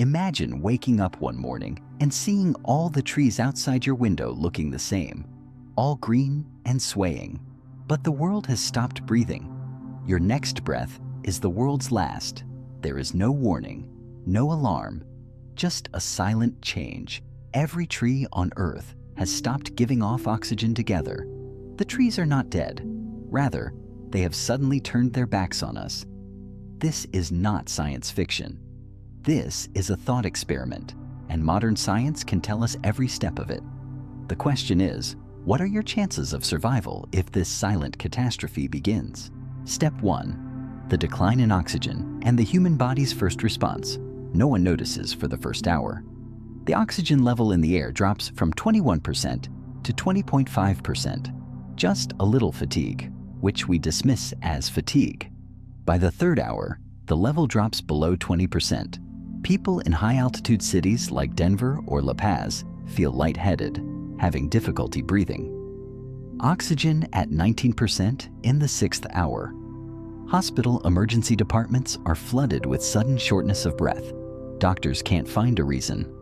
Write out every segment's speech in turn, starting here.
Imagine waking up one morning and seeing all the trees outside your window looking the same, all green and swaying. But the world has stopped breathing. Your next breath is the world's last. There is no warning, no alarm, just a silent change. Every tree on Earth has stopped giving off oxygen together. The trees are not dead. Rather, they have suddenly turned their backs on us. This is not science fiction. This is a thought experiment, and modern science can tell us every step of it. The question is, what are your chances of survival if this silent catastrophe begins? Step 1. The decline in oxygen and the human body's first response. No one notices for the first hour. The oxygen level in the air drops from 21% to 20.5%. Just a little fatigue, which we dismiss as fatigue. By the third hour, the level drops below 20%. People in high-altitude cities like Denver or La Paz feel lightheaded, having difficulty breathing. Oxygen at 19% in the 6th hour. Hospital emergency departments are flooded with sudden shortness of breath. Doctors can't find a reason.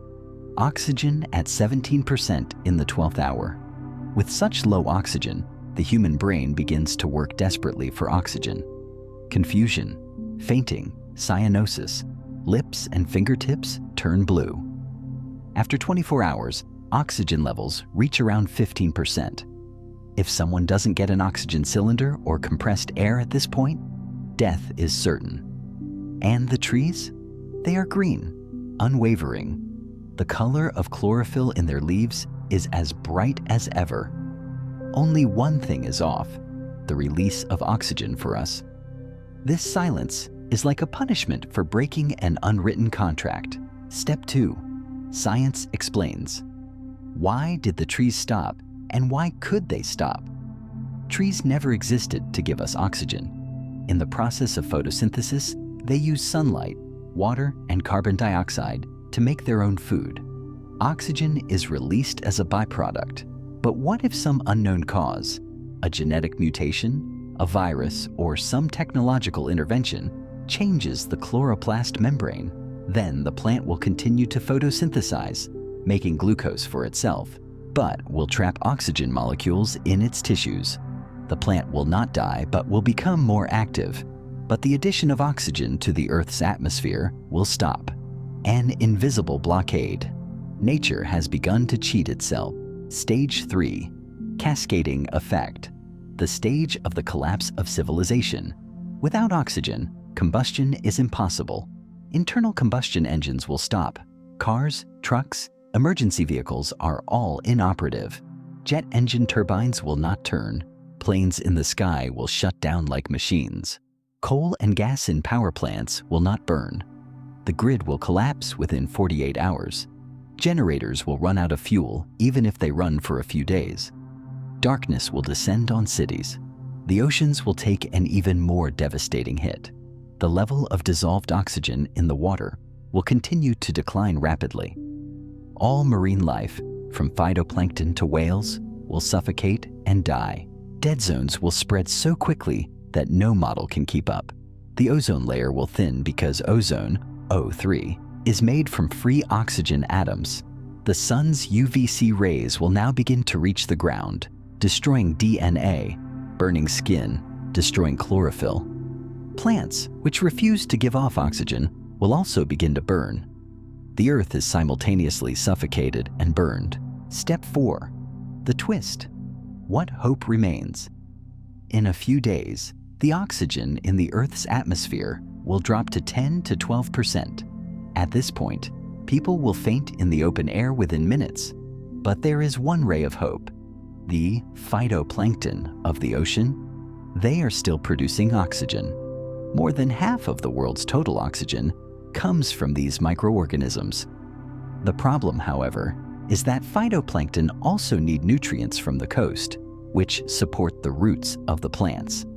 Oxygen at 17% in the 12th hour. With such low oxygen, the human brain begins to work desperately for oxygen. Confusion, fainting, cyanosis, lips and fingertips turn blue. After 24 hours, oxygen levels reach around 15%. If someone doesn't get an oxygen cylinder or compressed air at this point, death is certain. And the trees? They are green, unwavering. The color of chlorophyll in their leaves is as bright as ever. Only one thing is off: the release of oxygen for us. This silence is like a punishment for breaking an unwritten contract. Step 2. Science explains. Why did the trees stop, and why could they stop? Trees never existed to give us oxygen. In the process of photosynthesis, they use sunlight, water, and carbon dioxide to make their own food. Oxygen is released as a byproduct. But what if some unknown cause, a genetic mutation, a virus, or some technological intervention, changes the chloroplast membrane? Then the plant will continue to photosynthesize, making glucose for itself, but will trap oxygen molecules in its tissues. The plant will not die, but will become more active. But the addition of oxygen to the Earth's atmosphere will stop. An invisible blockade. Nature has begun to cheat itself. Stage 3. Cascading effect. The stage of the collapse of civilization. Without oxygen, combustion is impossible. Internal combustion engines will stop. Cars, trucks, emergency vehicles are all inoperative. Jet engine turbines will not turn. Planes in the sky will shut down like machines. Coal and gas in power plants will not burn. The grid will collapse within 48 hours. Generators will run out of fuel even if they run for a few days. Darkness will descend on cities. The oceans will take an even more devastating hit. The level of dissolved oxygen in the water will continue to decline rapidly. All marine life, from phytoplankton to whales, will suffocate and die. Dead zones will spread so quickly that no model can keep up. The ozone layer will thin because ozone, O3, is made from free oxygen atoms. The sun's UVC rays will now begin to reach the ground, destroying DNA, burning skin, destroying chlorophyll. Plants, which refuse to give off oxygen, will also begin to burn. The Earth is simultaneously suffocated and burned. Step 4. The twist. What hope remains? In a few days, the oxygen in the Earth's atmosphere will drop to 10 to 12%. At this point, people will faint in the open air within minutes. But there is one ray of hope. The phytoplankton of the ocean. They are still producing oxygen. More than half of the world's total oxygen comes from these microorganisms. The problem, however, is that phytoplankton also need nutrients from the coast, which support the roots of the plants.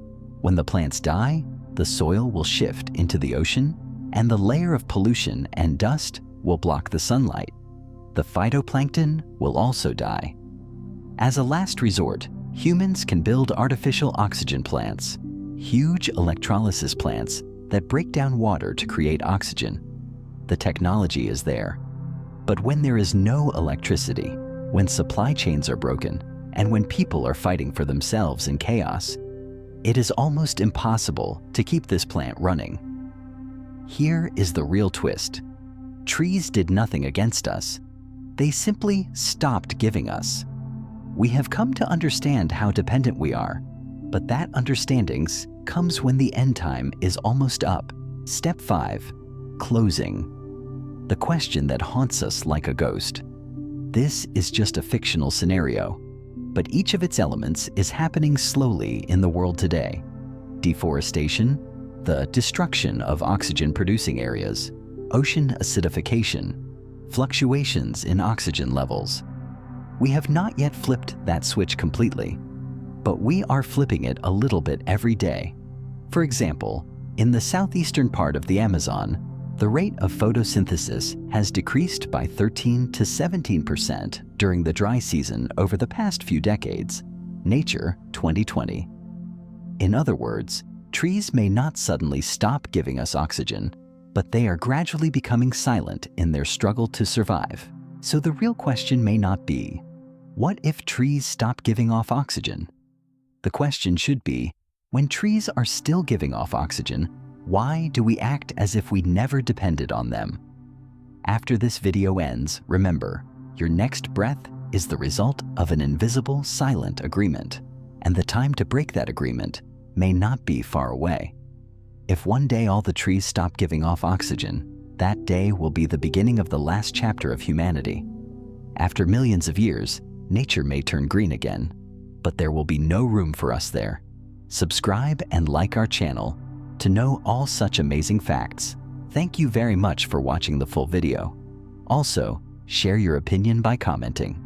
When the plants die, the soil will shift into the ocean, and the layer of pollution and dust will block the sunlight. The phytoplankton will also die. As a last resort, humans can build artificial oxygen plants, huge electrolysis plants that break down water to create oxygen. the technology is there. But when there is no electricity, when supply chains are broken, and when people are fighting for themselves in chaos, it is almost impossible to keep this plant running. Here is the real twist. Trees did nothing against us. They simply stopped giving us. We have come to understand how dependent we are, but that understanding comes when the end time is almost up. Step 5. Closing. The question that haunts us like a ghost. This is just a fictional scenario, but each of its elements is happening slowly in the world today. Deforestation, the destruction of oxygen-producing areas, ocean acidification, fluctuations in oxygen levels. We have not yet flipped that switch completely, but we are flipping it a little bit every day. For example, in the southeastern part of the Amazon, the rate of photosynthesis has decreased by 13 to 17% during the dry season over the past few decades. Nature 2020. In other words, trees may not suddenly stop giving us oxygen, but they are gradually becoming silent in their struggle to survive. So the real question may not be, what if trees stop giving off oxygen? The question should be, when trees are still giving off oxygen, why do we act as if we never depended on them? After this video ends, remember, your next breath is the result of an invisible, silent agreement, and the time to break that agreement may not be far away. If one day all the trees stop giving off oxygen, that day will be the beginning of the last chapter of humanity. After millions of years, nature may turn green again, but there will be no room for us there. Subscribe and like our channel to know all such amazing facts. Thank you very much for watching the full video. Also, share your opinion by commenting.